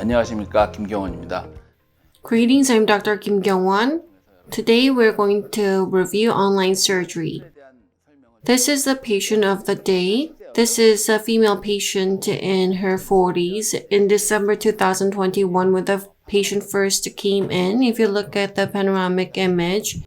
안녕하십니까, 김경원입니다. Greetings, I'm Dr. Kim Kyung-won. Today we're going to review online surgery. This is the patient of the day. This is a female patient in her 40s. In December 2021, when the patient first came in, if you look at the panoramic image,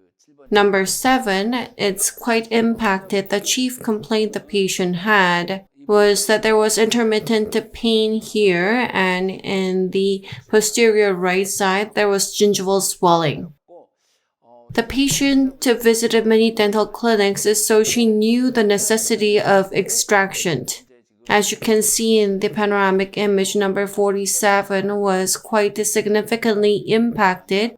number 7, it's quite impacted. The chief complaint the patient had was that there was intermittent pain here, and in the posterior right side, there was gingival swelling. The patient visited many dental clinics, so she knew the necessity of extraction. As you can see in the panoramic image, number 47 was quite significantly impacted.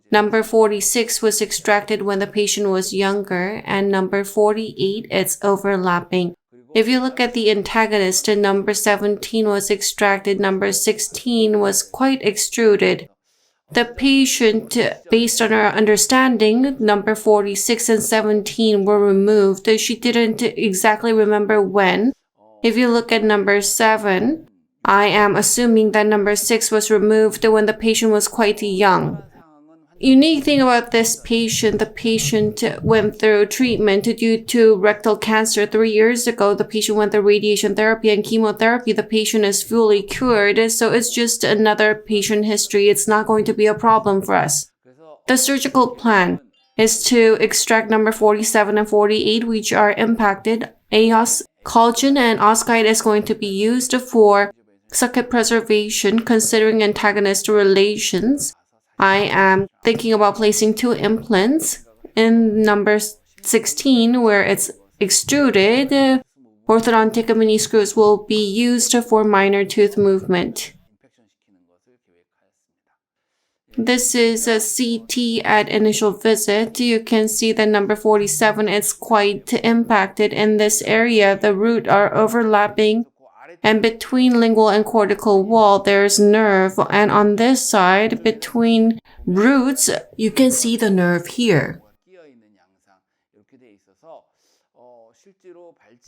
Number 46 was extracted when the patient was younger, and number 48, it's overlapping. If you look at the antagonist, number 17 was extracted, number 16 was quite extruded. The patient, based on her understanding, number 46 and 17 were removed. She didn't exactly remember when. If you look at number 7, I am assuming that number 6 was removed when the patient was quite young. Unique thing about this patient, the patient went through treatment due to rectal cancer 3 years ago. The patient went through radiation therapy and chemotherapy. The patient is fully cured, so it's just another patient history. It's not going to be a problem for us. The surgical plan is to extract number 47 and 48, which are impacted. a-oss, collagen, and OSSTEM is going to be used for socket preservation, considering antagonist relations. I am thinking about placing 2 implants. In number 16, where it's extruded, orthodontic mini screws will be used for minor tooth movement. This is a CT at initial visit. You can see that number 47 is quite impacted. In this area, the roots are overlapping. And between lingual and cortical wall, there's nerve. And on this side, between roots, you can see the nerve here.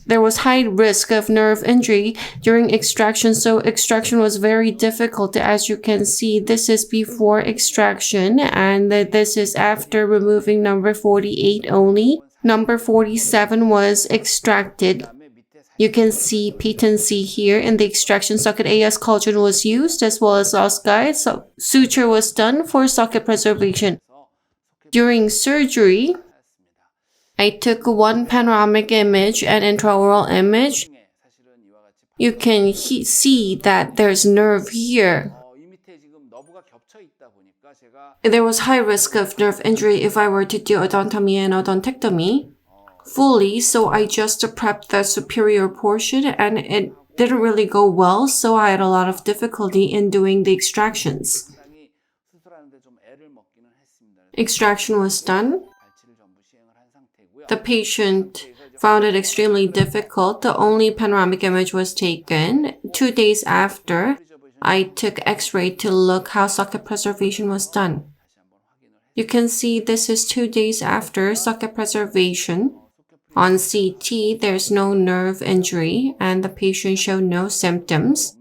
There was high risk of nerve injury during extraction, so extraction was very difficult. As you can see, this is before extraction, and this is after removing number 48 only. Number 47 was extracted. You can see patency here in the extraction socket. a-oss collagen was used as well as OSSTEM. So suture was done for socket preservation. During surgery, I took one panoramic image and intraoral image. You can see that there's nerve here. There was high risk of nerve injury if I were to do odontomy and odontectomy fully, so I just prepped the superior portion and it didn't really go well, so I had a lot of difficulty in doing the extractions. Extraction was done. The patient found it extremely difficult. The only panoramic image was taken. 2 days after, I took x-ray to look how socket preservation was done. You can see this is 2 days after socket preservation. On CT, there's no nerve injury and the patient showed no symptoms.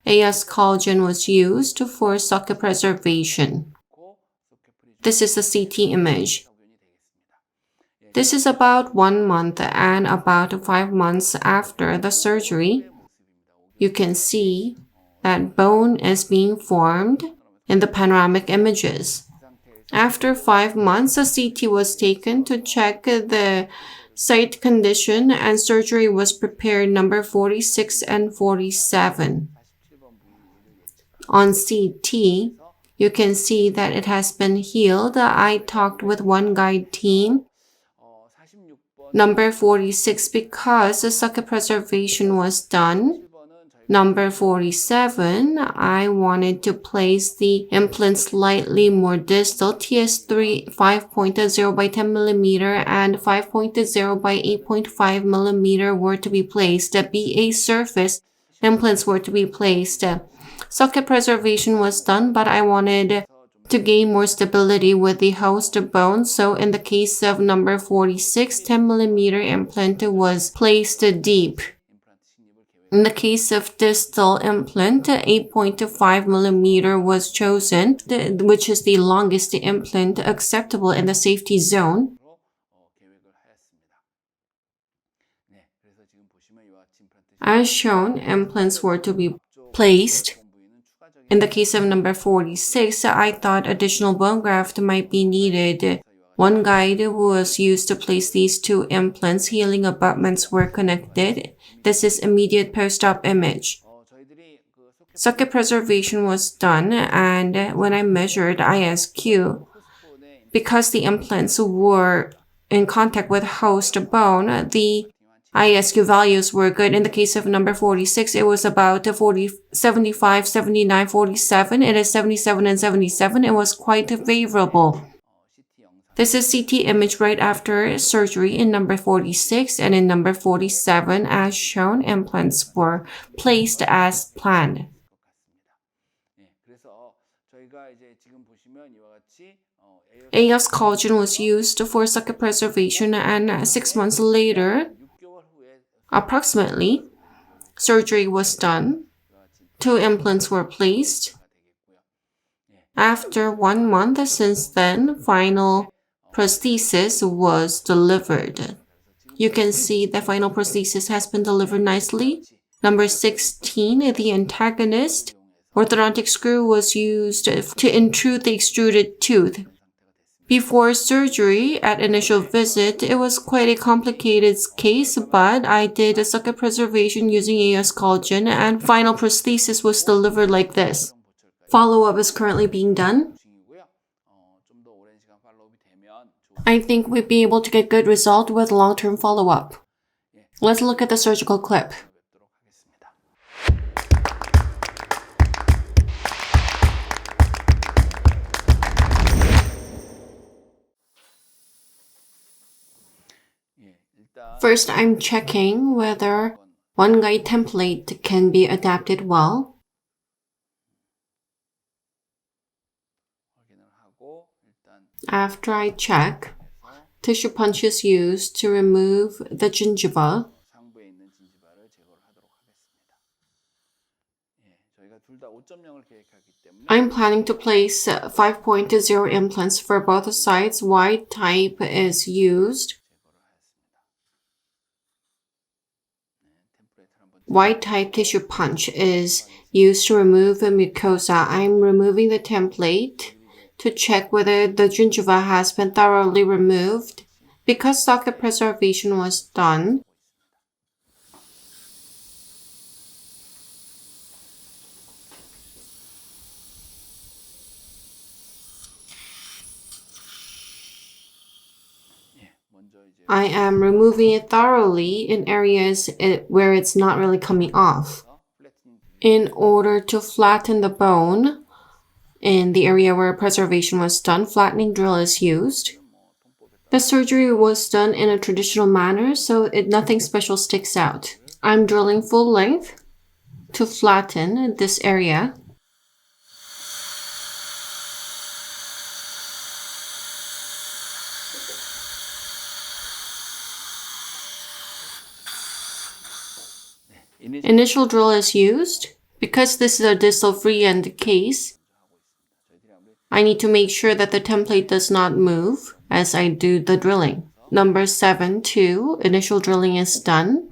a-oss collagen was used for socket preservation. This is the CT image. This is about 1 month and about 5 months after the surgery. You can see that bone is being formed in the panoramic images. After 5 months, a CT was taken to check the site condition and surgery was prepared, number 46 and 47. On CT, you can see that it has been healed. I talked with OneGuide team. Number 46, because the socket preservation was done. Number 47, I wanted to place the implant slightly more distal. TS3 5.0 by 10 mm and 5.0 by 8.5 mm were to be placed. The BA surface implants were to be placed. Socket preservation was done, but I wanted to gain more stability with the host bone. So in the case of number 46, 10 mm implant was placed deep. In the case of distal implant, 8.25 millimeter was chosen, which is the longest implant acceptable in the safety zone. As shown, implants were to be placed. In the case of number 46, I thought additional bone graft might be needed. OneGuide was used to place these two implants. Healing abutments were connected. This is immediate post-op image. Socket preservation was done, and when I measured ISQ, because the implants were in contact with host bone, the ISQ values were good. In the case of number 46, it was about 75, 79, 47. It is 77 and 77. It was quite favorable. This is CT image right after surgery in number 46, and in number 47, as shown, implants were placed as planned. a-oss collagen was used for socket preservation, and 6 months later, approximately, surgery was done. 2 implants were placed. After 1 month since then, final prosthesis was delivered. You can see the final prosthesis has been delivered nicely. Number 16, the antagonist. Orthodontic screw was used to intrude the extruded tooth. Before surgery, at initial visit, it was quite a complicated case, but I did a socket preservation using a-oss collagen, and final prosthesis was delivered like this. Follow-up is currently being done. I think we'd be able to get good result with long-term follow-up. Let's look at the surgical clip. First, I'm checking whether OneGuide template can be adapted well. After I check, tissue punch is used to remove the gingiva. I'm planning to place 5.0 implants for both sides. Wide type is used. Wide type tissue punch is used to remove the mucosa. I'm removing the template to check whether the gingiva has been thoroughly removed. Because socket preservation was done, I am removing it thoroughly in areas where it's not really coming off. In order to flatten the bone in the area where preservation was done, flattening drill is used. The surgery was done in a traditional manner, so nothing special sticks out. I'm drilling full length to flatten this area. Initial drill is used. Because this is a distal free end case, I need to make sure that the template does not move as I do the drilling. Number 7, 2, initial drilling is done.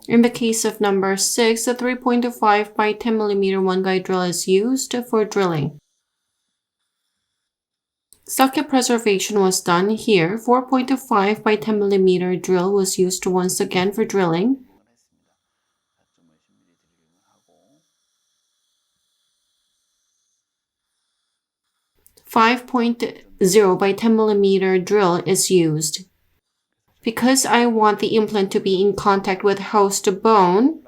In the case of number 6, a 3.25 by 10 mm OneGuide drill is used for drilling. Socket preservation was done here. 4.25 by 10 mm drill was used once again for drilling. .0 by 10 mm drill is used. Because I want the implant to be in contact with host bone,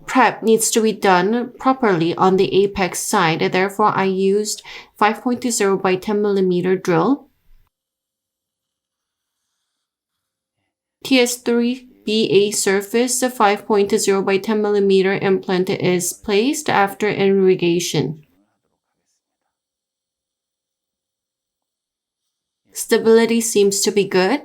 prep needs to be done properly on the apex side. Therefore, I used 5.0 by 10 mm drill. TS3 BA surface 5.0 by 10 mm implant is placed after irrigation. Stability seems to be good.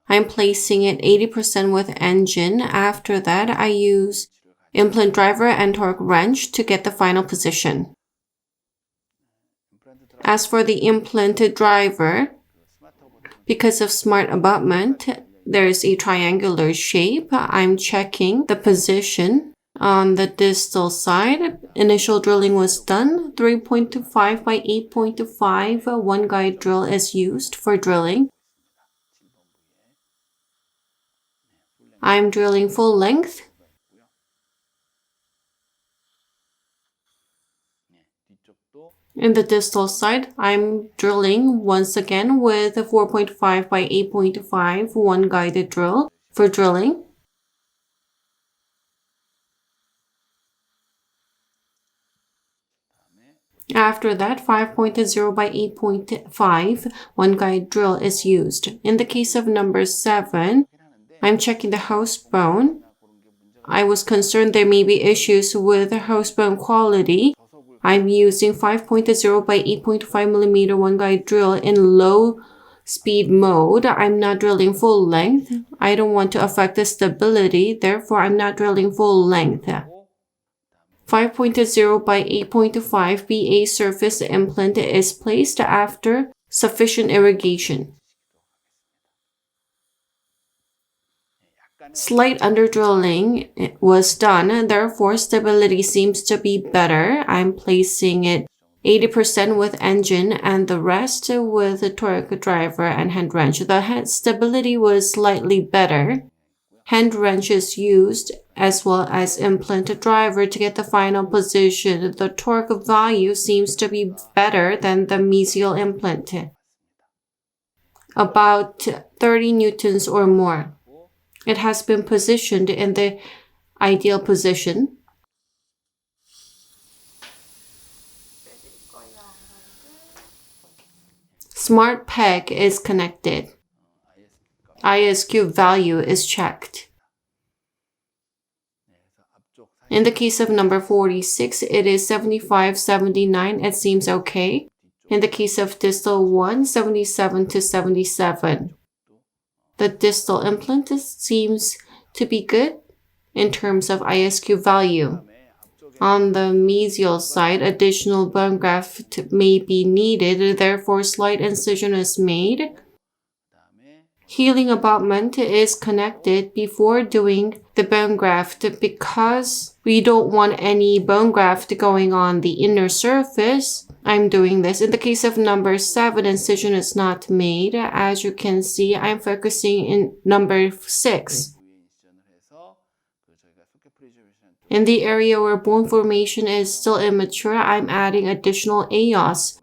I'm placing it 80% with engine. After that, I use implant driver and torque wrench to get the final position. As for the implant driver, because of smart abutment, there is a triangular shape. I'm checking the position on the distal side. Initial drilling was done. 3.25 by 8.25 OneGuide drill is used for drilling. I'm drilling full length. In the distal side, I'm drilling once again with a 4.5 by 8.5 OneGuided drill for drilling. After that, 5.0 by 8.5 OneGuide drill is used. In the case of number 7, I'm checking the host bone. I was concerned there may be issues with the host bone quality. I'm using 5.0 by 8.5 mm OneGuide drill in low speed mode. I'm not drilling full length. I don't want to affect the stability, therefore I'm not drilling full length. 5.0 by 8.5 BA surface implant is placed after sufficient irrigation. Slight under-drilling was done, therefore stability seems to be better. I'm placing it 80% with engine and the rest with the torque driver and hand wrench. The hand stability was slightly better. Hand wrench is used as well as implant driver to get the final position. The torque value seems to be better than the mesial implant, about 30 newtons or more. It has been positioned in the ideal position. Smart peg is connected. ISQ value is checked. In the case of number 46, it is 75-79. It seems okay. In the case of distal 1, 77 to 77. The distal implant seems to be good in terms of ISQ value. On the mesial side, additional bone graft may be needed, therefore slight incision is made. Healing abutment is connected before doing the bone graft because we don't want any bone graft going on the inner surface. I'm doing this. In the case of number 7, incision is not made. As you can see, I'm focusing in number 6. In the area where bone formation is still immature, I'm adding additional a-oss.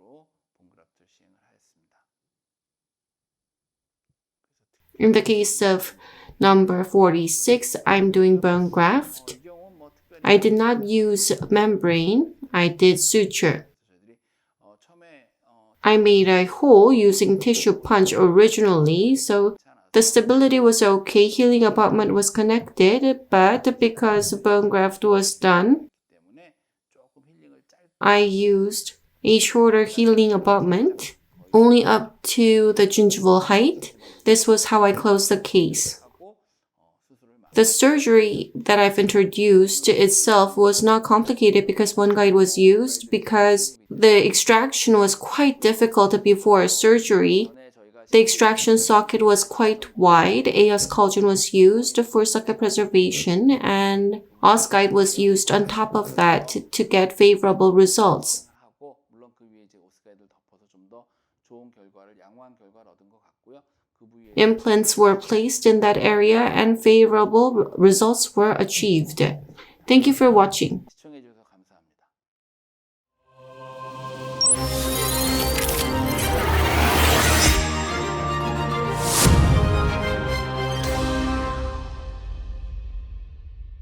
In the case of number 46, I'm doing bone graft. I did not use membrane. I did suture. I made a hole using tissue punch originally, so the stability was okay. Healing abutment was connected, but because bone graft was done, I used a shorter healing abutment, only up to the gingival height. This was how I closed the case. The surgery that I've introduced itself was not complicated because OneGuide was used, because the extraction was quite difficult before surgery. The extraction socket was quite wide. a-oss collagen was used for socket preservation, and OSSGuide was used on top of that to get favorable results. Implants were placed in that area and favorable results were achieved. Thank you for watching.